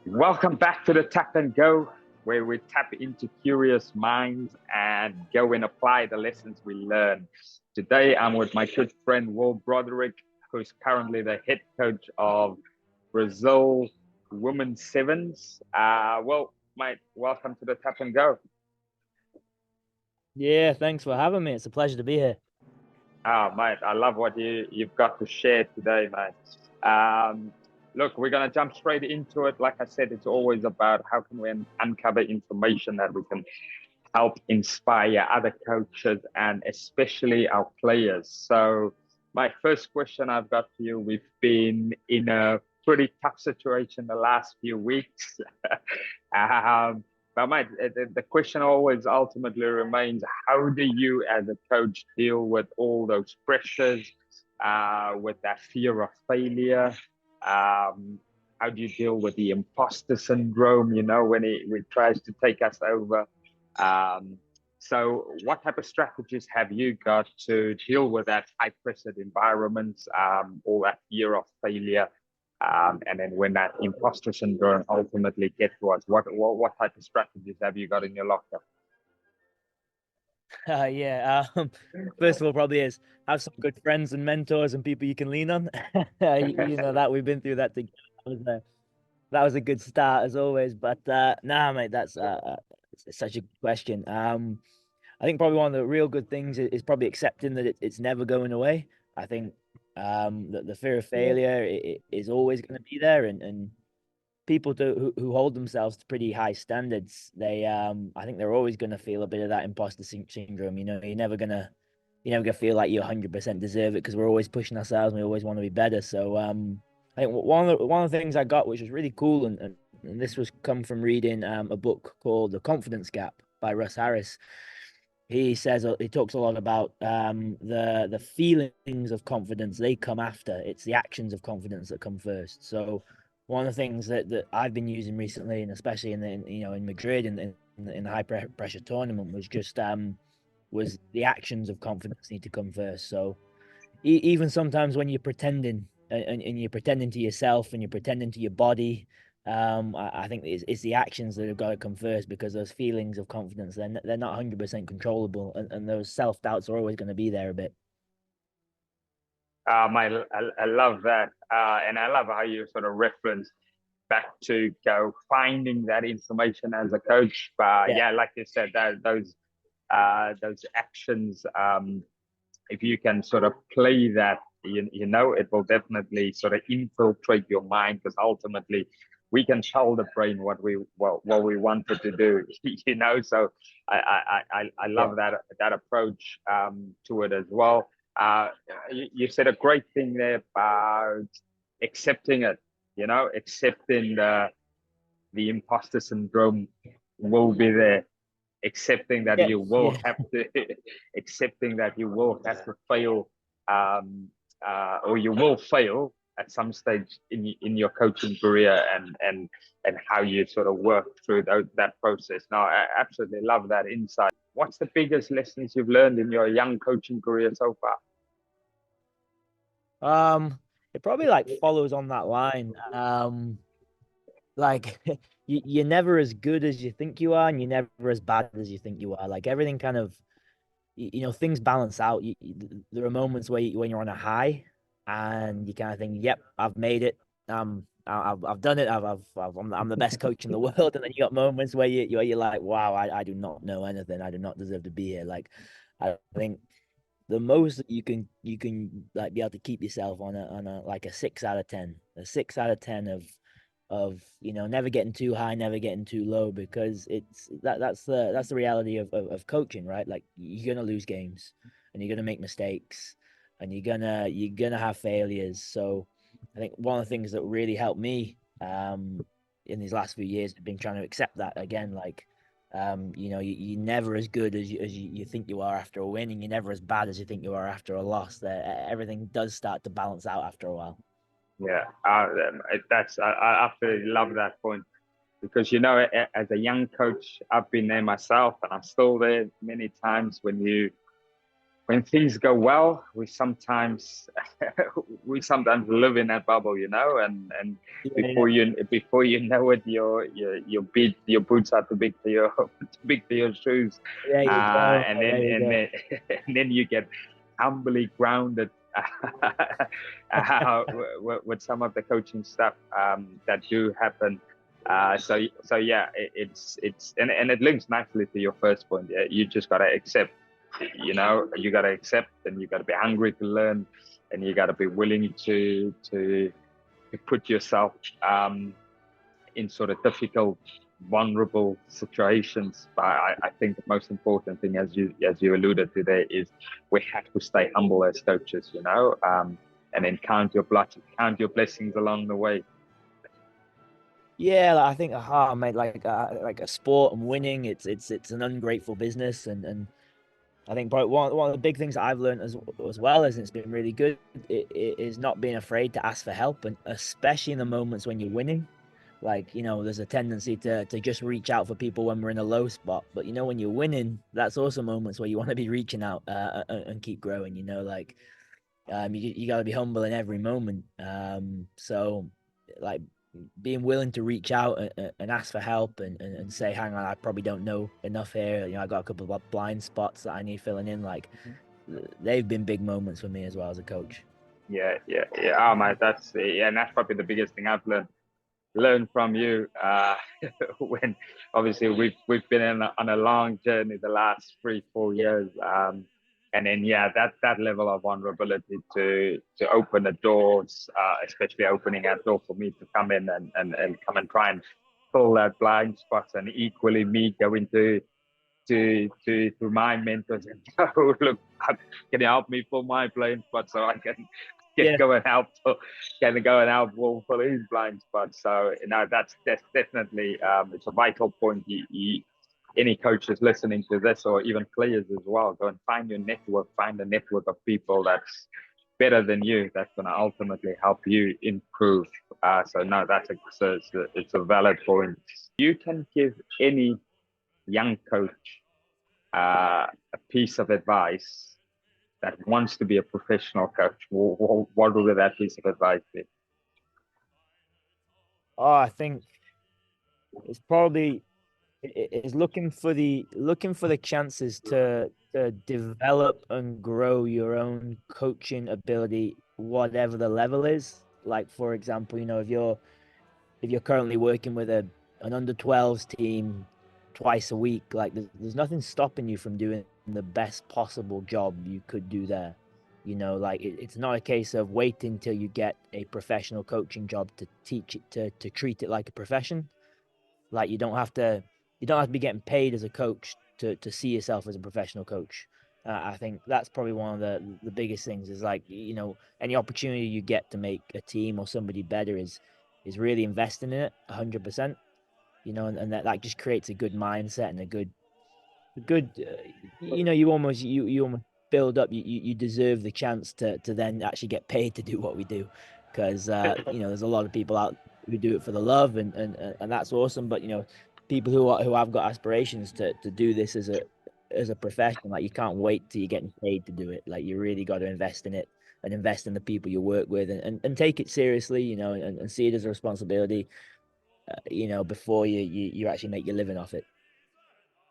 Welcome back to the Tap and Go, where we tap into curious minds and go and apply the lessons we learn. Today, I'm with my good friend Broderick, who's currently the head coach of Brazil Women's Sevens. Mate, welcome to the Tap and Go. Yeah, thanks for having me. It's a pleasure to be here. Mate, I love what you've got to share today, mate. Look, we're gonna jump straight into it. Like I said, it's always about how can we uncover information that we can help inspire other coaches and especially our players. So, my first question I've got for you: we've been in a pretty tough situation the last few weeks. But mate, the question always ultimately remains: how do you, as a coach, deal with all those pressures, with that fear of failure? Um, how do you deal with the imposter syndrome? You know, when it tries to take us over. Um, so, what type of strategies have you got to deal with that high pressured environment, all that fear of failure? And then when that imposter syndrome ultimately gets to us, what type of strategies have you got in your locker? Yeah. First of all, probably is have some good friends and mentors and people you can lean on. You know that we've been through that together. That was a good start as always. But nah, mate, that's it's such a good question. I think probably one of the real good things is probably accepting that it's never going away. I think that the fear of failure it is always going to be there, and people who hold themselves to pretty high standards, they I think they're always going to feel a bit of that imposter syndrome. You know, you're never gonna feel like you 100% deserve it because we're always pushing ourselves and we always want to be better. So I think one of the things I got, which was really cool, and this was come from reading a book called The Confidence Gap by Russ Harris. He says he talks a lot about the feelings of confidence, they come after. It's the actions of confidence that come first. So one of the things that I've been using recently, and especially in Madrid in the high pressure tournament, was just was the actions of confidence need to come first. So even sometimes when you're pretending and you're pretending to yourself and you're pretending to your body, I think it's the actions that have got to come first, because those feelings of confidence, they're not 100% controllable, and those self doubts are always going to be there a bit. I love that, and I love how you sort of reference back to go finding that information as a coach. But Yeah, yeah, like you said, those actions, if you can sort of play that, you know, it will definitely sort of infiltrate your mind because ultimately we can tell the brain what we wanted to do, you know. So I yeah, love that approach to it as well. Uh, you said a great thing there about accepting it, you know, accepting the imposter syndrome will be there, accepting that yeah, you will yeah. have to accepting that you will have to fail, um, or you will fail at some stage in your coaching career, and how you sort of work through that process. Now, I absolutely love that insight. What's the biggest lessons you've learned in your young coaching career so far? It probably like follows on that line. Like you're never as good as you think you are, and you're never as bad as you think you are. Like everything kind of, things balance out. There are moments when you're on a high, and you kind of think, "Yep, I've made it. I've done it. I'm the best coach in the world." And then you got moments where you're like, "Wow, I do not know anything. I do not deserve to be here." Like, I think the most that you can like be able to keep yourself on a like a 6 out of 10, a 6 out of 10 of never getting too high, never getting too low, because that's the reality of coaching, right? Like you're gonna lose games, and you're gonna make mistakes, and you're gonna have failures. So I think one of the things that really helped me in these last few years have been trying to accept that again. Like you're never as good as you think you are after a win, and you're never as bad as you think you are after a loss. That everything does start to balance out after a while. Yeah, I absolutely love that point because, you know, as a young coach, I've been there myself, and I'm still there many times when things go well, we sometimes we sometimes live in that bubble, you know, and Yeah, before you know it, your boots are too big for your too big for your shoes, there you go. and There then you go. and then you get humbly grounded with some of the coaching stuff that do happen. So yeah, it's and it links nicely to your first point. Yeah, you just gotta accept, you know, you gotta accept, and you gotta be hungry to learn, and you gotta be willing to put yourself in sort of difficult, vulnerable situations. But I think the most important thing, as you alluded to there, is we have to stay humble as coaches, you know, and then count your blessings along the way. Yeah, like, I think, mate, like a sport and winning, it's an ungrateful business, and I think probably one of the big things that I've learned as well is, and it's been really good, it is not being afraid to ask for help, and especially in the moments when you're winning. Like, you know, there's a tendency to just reach out for people when we're in a low spot, but you know, when you're winning, that's also moments where you want to be reaching out and keep growing. You know, like you got to be humble in every moment. So like being willing to reach out and ask for help and say, hang on, I probably don't know enough here. You know, I got a couple of blind spots that I need filling in. Like they've been big moments for me as well as a coach. Yeah. Oh, mate, that's yeah, and that's probably the biggest thing I've learned from you. When obviously we've been on a long journey the last 3-4 years, and then yeah, that level of vulnerability to open the doors, especially opening that door for me to come in and come and try and fill that blind spots, and equally me going to my mentors and go, look, can you help me fill my blind spot so I can Yeah. go and help can go and help Wolf fill his blind spot. So you know that's definitely it's a vital point. Any coaches listening to this, or even players as well, go and find your network, find a network of people that's better than you, that's going to ultimately help you improve. So no, it's a valid point. You can give any young coach a piece of advice that wants to be a professional coach, what would that piece of advice be? Oh, I think it's probably is looking for the chances to develop and grow your own coaching ability, whatever the level is. Like for example, you know, if you're currently working with an under 12s team twice a week, like there's nothing stopping you from doing the best possible job you could do there. You know, like it's not a case of waiting till you get a professional coaching job to teach it to treat it like a profession. Like you don't have to be getting paid as a coach to see yourself as a professional coach. I think that's probably one of the biggest things is, like, you know, any opportunity you get to make a team or somebody better is really investing in it 100%. You know, and that just creates a good mindset and a good you know, you almost build up, you deserve the chance to then actually get paid to do what we do, because you know, there's a lot of people out who do it for the love, and that's awesome, but you know, people who have got aspirations to do this as a profession, like you can't wait till you're getting paid to do it. Like you really got to invest in it and invest in the people you work with, and take it seriously, you know, and see it as a responsibility, you know, before you actually make your living off it.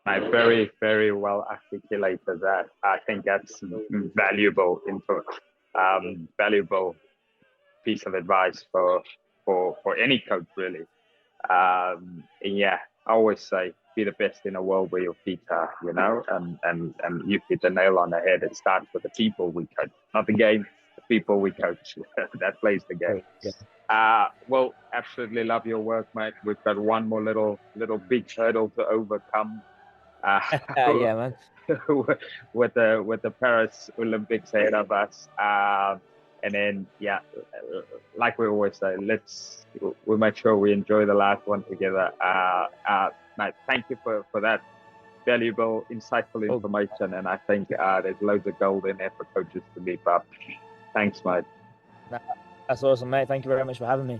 I very, very well articulated that. I think that's valuable info, valuable piece of advice for any coach really. Yeah, I always say be the best in a world where your feet are, you know, and you hit the nail on the head. It starts with the people we coach, not the game, the people we coach that plays the game. Yeah. Well, absolutely love your work, mate. We've got one more little big hurdle to overcome. Uh, Yeah, man. with the Paris Olympics ahead of us. And then, yeah, like we always say, we make sure we enjoy the last one together. Mate, thank you for that valuable, insightful Oh, information. And I think there's loads of gold in there for coaches to leap up. Thanks, mate. that's awesome, mate. Thank you very much for having me.